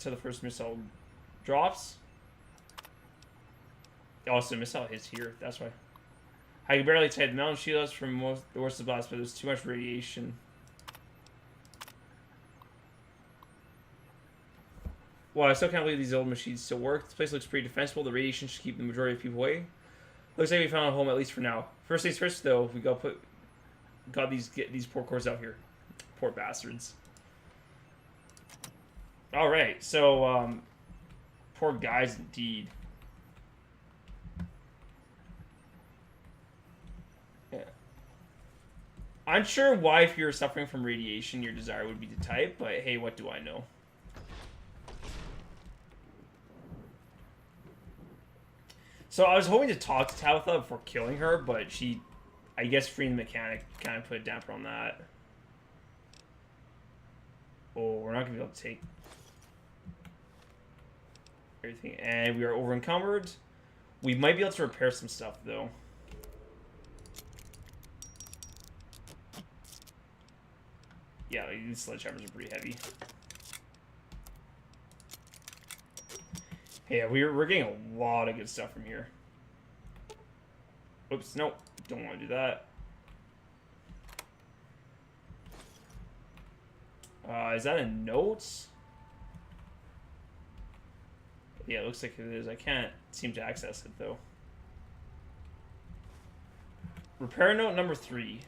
until the first missile drops. Also, missile hits here. That's why. I can barely take the mountain shield us from the worst of the blast, but there's too much radiation. Well, I still can't believe these old machines still work. This place looks pretty defensible. The radiation should keep the majority of people away. Looks like we found a home, at least for now. First things first, though, we got get these poor cores out here. Poor bastards. All right, so poor guys indeed. Yeah. I'm sure why, if you're suffering from radiation, your desire would be to type, but hey, what do I know? So I was hoping to talk to Tabitha before killing her, but she, I guess freeing the mechanic kind of put a damper on that. Oh, we're not going to be able to take everything. And we are over encumbered. We might be able to repair some stuff, though. Yeah, these sledgehammers are pretty heavy. Yeah, we're getting a lot of good stuff from here. Oops, nope. Don't want to do that. Is that a note? Yeah, it looks like it is. I can't seem to access it, though. Repair note number 3.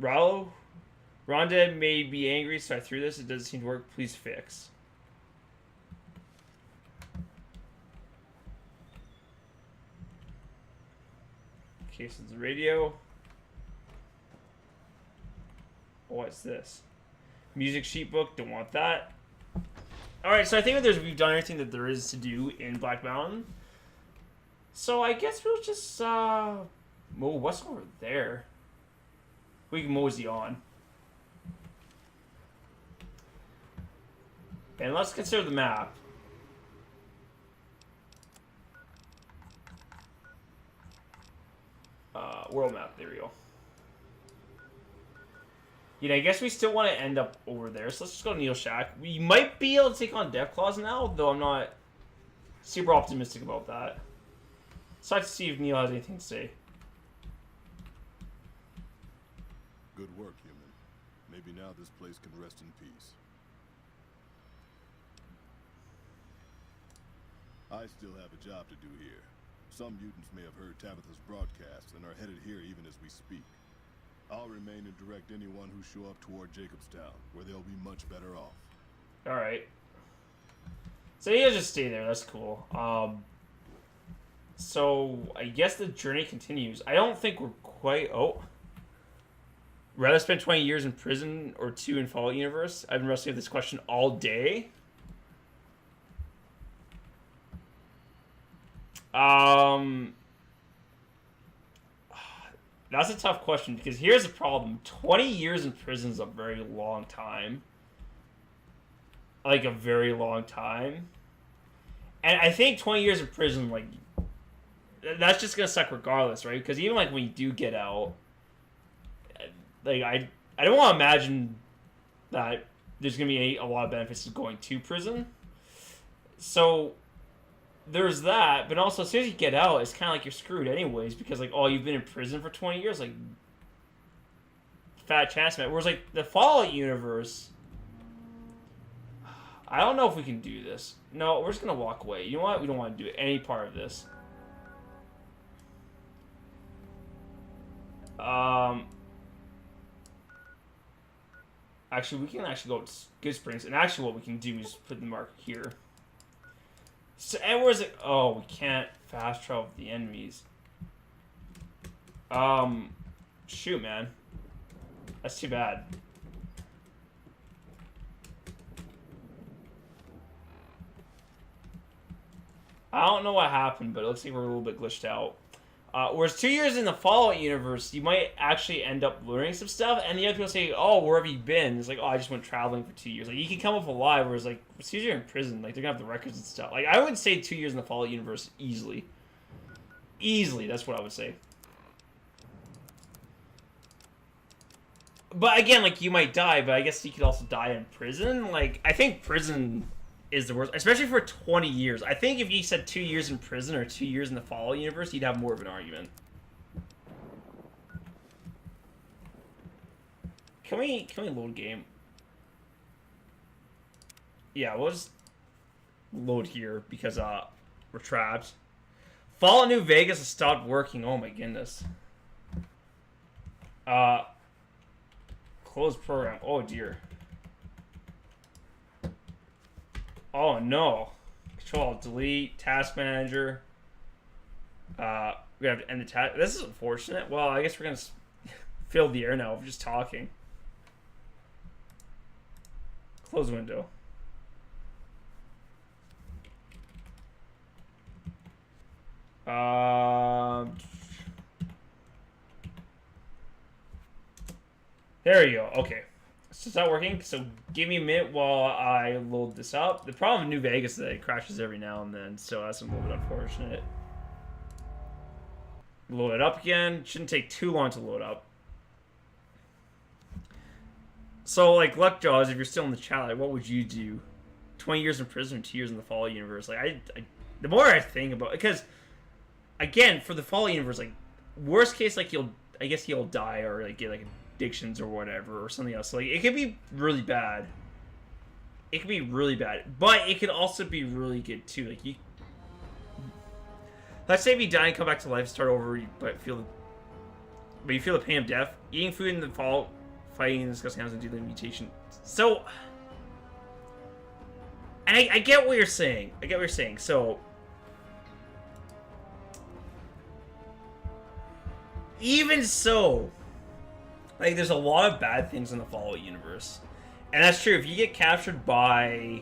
Rallo? Rhonda may be angry, so I threw this. It doesn't seem to work. Please fix. Okay, so it's the radio. What's this? Music sheet book. Don't want that. Alright, so I think that we've done everything that there is to do in Black Mountain. So I guess we'll just, mow. What's over there? We can mosey on. And let's consider the map. World map, there we go. You know, I guess we still want to end up over there, so let's just go to Neil Shack. We might be able to take on Deathclaws now, though I'm not super optimistic about that. So I have to see if Neil has anything to say. Good work, human. Maybe now this place can rest in peace. I still have a job to do here. Some mutants may have heard Tabitha's broadcast and are headed here even as we speak. I'll remain and direct anyone who show up toward Jacobstown, where they'll be much better off. Alright. So he'll just stay there, that's cool. So I guess the journey continues. I don't think we're quite... Oh. Rather spend 20 years in prison or 2 in Fallout universe? I've been wrestling with this question all day. That's a tough question, because here's the problem. 20 years in prison is a very long time. Like, a very long time. And I think 20 years in prison, like, that's just gonna suck regardless, right? Because even, like, when you do get out, like, I don't want to imagine that there's gonna be a lot of benefits to going to prison. So... there's that, but also as soon as you get out, it's kind of like you're screwed anyways, because like, oh, you've been in prison for 20 years, like, fat chance, man. Whereas like the Fallout universe, I don't know if we can do this. No, we're just gonna walk away. You know what? We don't want to do any part of this. Actually, we can actually go to Good Springs, and actually what we can do is put the mark here. So, and where's it? Oh, we can't fast travel with the enemies. Shoot, man. That's too bad. I don't know what happened, but it looks like we're a little bit glitched out. Whereas 2 years in the Fallout universe, you might actually end up learning some stuff, and the other people say, oh, where have you been? It's like, oh, I just went traveling for 2 years. Like, you can come up alive, whereas, like, as soon as you're in prison, like, they're gonna have the records and stuff. Like, I would say 2 years in the Fallout universe easily. Easily, that's what I would say. But again, like, you might die, but I guess you could also die in prison. Like, I think prison is the worst, especially for 20 years. I think if you said 2 years in prison or 2 years in the Fallout universe, you'd have more of an argument. Can we load game? Yeah, we'll just load here because we're trapped. Fallout New Vegas has stopped working. Oh my goodness. Close program. Oh dear. Oh no. Control delete task manager. We have to end the task. This is unfortunate. Well, I guess we're gonna fill the air now of just talking. Close window. There you go. Okay. So it's not working. So give me a minute while I load this up. The problem with New Vegas is that it crashes every now and then, so that's a little bit unfortunate. Load it up again. Shouldn't take too long to load up. So, like, Luckjaws, if you're still in the chat, like, what would you do? 20 years in prison, 2 years in the Fallout universe. Like, the more I think about it, because, again, for the Fallout universe, like, worst case, like, I guess you'll die or, like, get, like, addictions or whatever or something else. Like, it could be really bad. It could be really bad. But it could also be really good, too. Like, let's say if you die and come back to life, start over, but you feel the pain of death. Eating food in the Fallout, fighting and discussing how to do the mutation. So, and I get what you're saying. I get what you're saying. So, even so, like, there's a lot of bad things in the Fallout universe. And that's true. If you get captured by,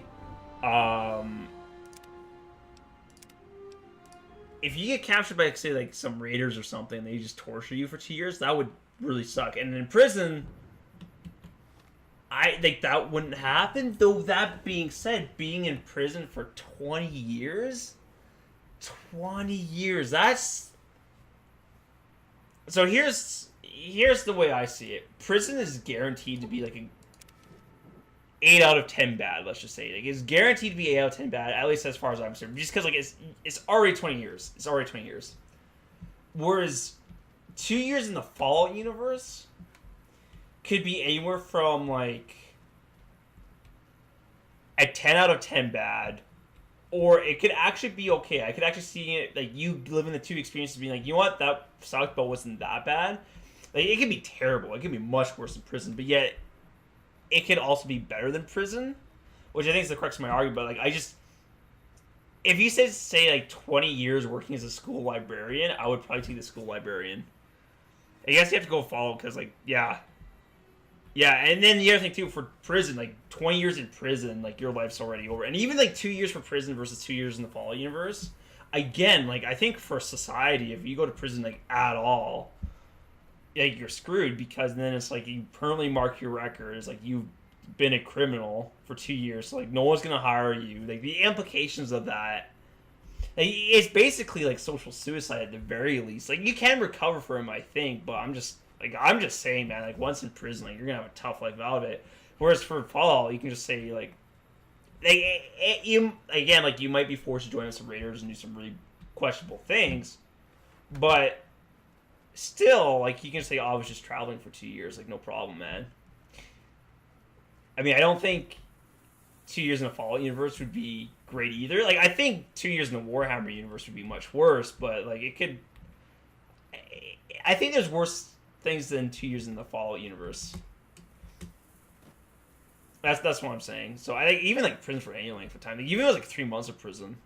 say, like, some raiders or something, and they just torture you for 2 years, that would really suck. And in prison, I think that wouldn't happen. Though, that being said, being in prison for 20 years? 20 years, that's... So here's the way I see it. Prison is guaranteed to be like an 8 out of 10 bad, let's just say. Like, it's guaranteed to be 8 out of 10 bad, at least as far as I'm concerned. Just because, like, it's already 20 years. It's already 20 years. Whereas 2 years in the Fallout universe could be anywhere from, like, a 10 out of 10 bad, or it could actually be okay. I could actually see it, like, you living the two experiences being like, you know what, that sucked, but wasn't that bad. Like, it could be terrible. It could be much worse than prison, but yet it could also be better than prison, which I think is the crux of my argument. But, like, if you say like 20 years working as a school librarian, I would probably take the school librarian. I guess you have to go follow because, like, yeah, and then the other thing too, for prison, like 20 years in prison, like, your life's already over. And even like 2 years for prison versus 2 years in the Fallout universe, again, like, I think for society, if you go to prison, like, at all, like, you're screwed, because then it's like you permanently mark your record as like you've been a criminal for 2 years. So, like, no one's gonna hire you. Like, the implications of that, like, it's basically like social suicide at the very least. Like, you can recover from it, I think, but I'm just saying, man, like, once in prison, like, you're gonna have a tough life out of it. Whereas for Fallout, you can just say, like you might be forced to join with some raiders and do some really questionable things, but still, like, you can say, oh, I was just traveling for 2 years, like, no problem, man. I mean, I don't think 2 years in the Fallout universe would be great either. Like, I think 2 years in the Warhammer universe would be much worse, but, like, it could... I think there's worse things than 2 years in the Fallout universe. That's what I'm saying. So I think even, like, prison for any length of time, like, even if it was like 3 months of prison.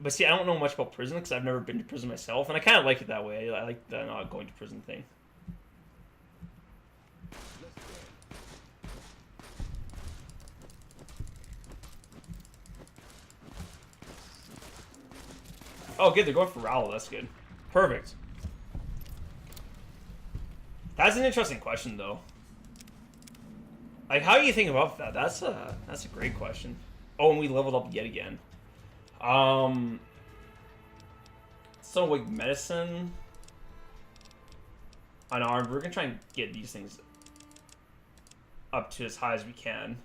But see, I don't know much about prison because I've never been to prison myself, and I kind of like it that way. I like the not going to prison thing. Oh, good, they're going for Rowell. That's good. Perfect. That's an interesting question, though. Like, how do you think about that? That's a great question. Oh, and we leveled up yet again. So, like, medicine, unarmed. We're gonna try and get these things up to as high as we can.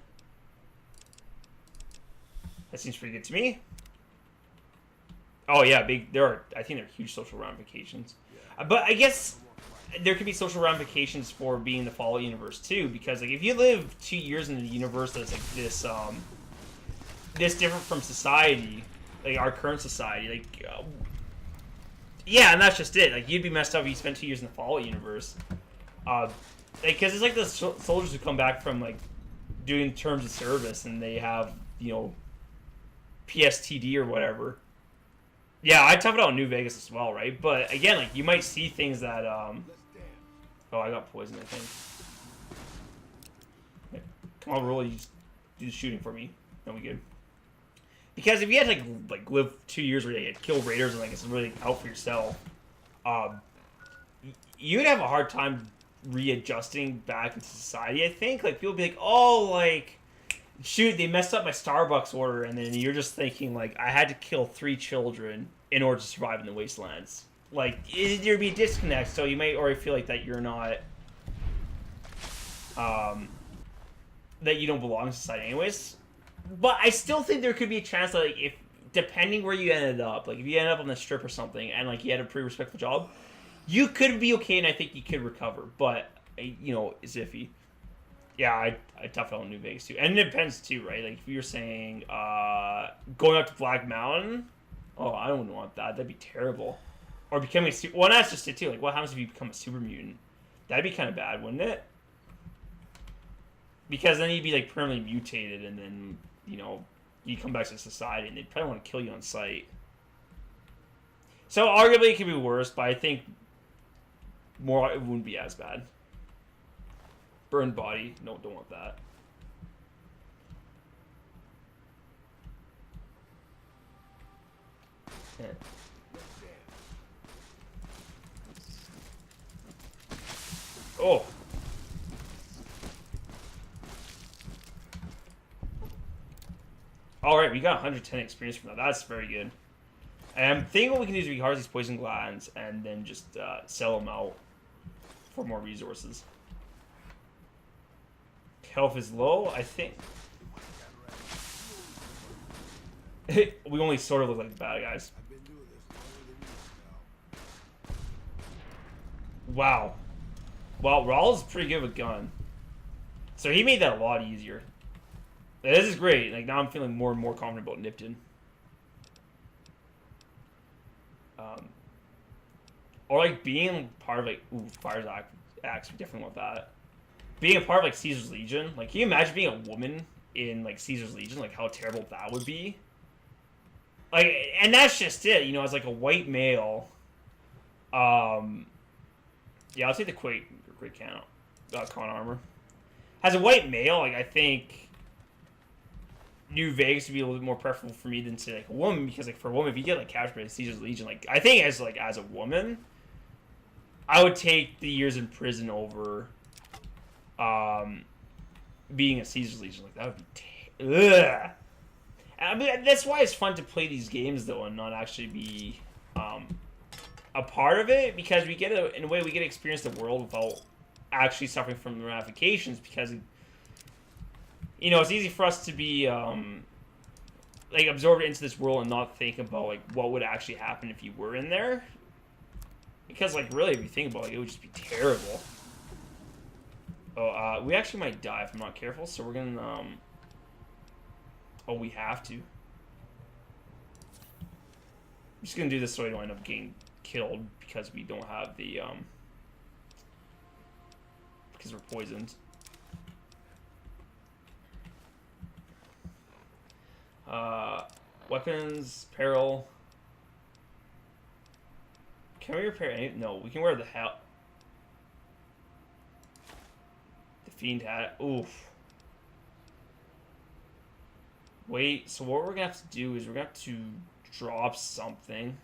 That seems pretty good to me. Oh yeah, big. I think there are huge social ramifications. But I guess there could be social ramifications for being in the Fallout universe too, because like if you live 2 years in a universe that's like this different from society, like our current society, like yeah, and that's just it. Like you'd be messed up if you spent 2 years in the Fallout universe, because it's like the soldiers who come back from like doing terms of service and they have PSTD or whatever. Yeah, I tough it out in New Vegas as well, right? But again, like you might see things that oh, I got poisoned, I think. Come on, roll. You just do the shooting for me. Then we good. Because if you had to like live 2 years where you had to kill raiders and like it's really out for yourself, you would have a hard time readjusting back into society. I think like people would be like, oh, like shoot, they messed up my Starbucks order, and then you're just thinking like I had to kill 3 children in order to survive in the wastelands. Like there'd be a disconnect, so you might already feel like that you're not, that you don't belong to society, anyways. But I still think there could be a chance that like if depending where you ended up, like if you ended up on the strip or something, and like you had a pretty respectful job, you could be okay, and I think you could recover. But it's iffy. Yeah, I tough out in New Vegas too, and it depends too, right? Like if you're saying going up to Black Mountain, oh, I don't want that. That'd be terrible. Or becoming well, that's just it too. Like, what happens if you become a super mutant? That'd be kind of bad, wouldn't it? Because then you'd be like permanently mutated, and then you come back to society, and they'd probably want to kill you on sight. So arguably it could be worse, but I think it wouldn't be as bad. Burned body. No, don't want that. Yeah. Oh. Alright, we got 110 experience from that. That's very good. And I'm thinking what we can do is we harvest these poison glands and then just sell them out for more resources. Health is low, I think. We only sort of look like the bad guys. Wow. Well, Raul's pretty good with gun. So he made that a lot easier. This is great. Like now I'm feeling more and more confident about Nipton. Or like being part of like Fire's Axe, we definitely want that. Being a part of like Caesar's Legion, like can you imagine being a woman in like Caesar's Legion, like how terrible that would be? Like, and that's just it, as like a white male. Yeah, I'll take the great con armor. As a white male, like I think New Vegas would be a little bit more preferable for me than say like a woman, because like for a woman, if you get like captured by Caesar's Legion, like I think as a woman, I would take the years in prison over being a Caesar's Legion. Like that would be ugh. I mean, that's why it's fun to play these games though and not actually be a part of it, because we get in a way we get to experience the world without actually suffering from the ramifications, because it's easy for us to be like absorbed into this world and not think about like what would actually happen if you were in there, because like really if you think about it, it would just be terrible. Oh, we actually might die if I'm not careful, so we're gonna oh, we have to. I'm just gonna do this so I don't end up getting killed because we don't have the because we're poisoned. Weapons, apparel. Can we repair any? No, we can wear the hat. The fiend hat. Oof. Wait, so what we're gonna have to do is we're gonna have to drop something.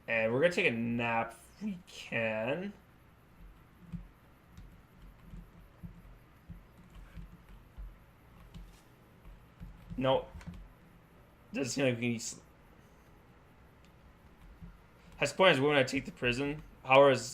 And we're gonna take a nap if we can. No. Doesn't seem like we can High point is when I take the prison. How is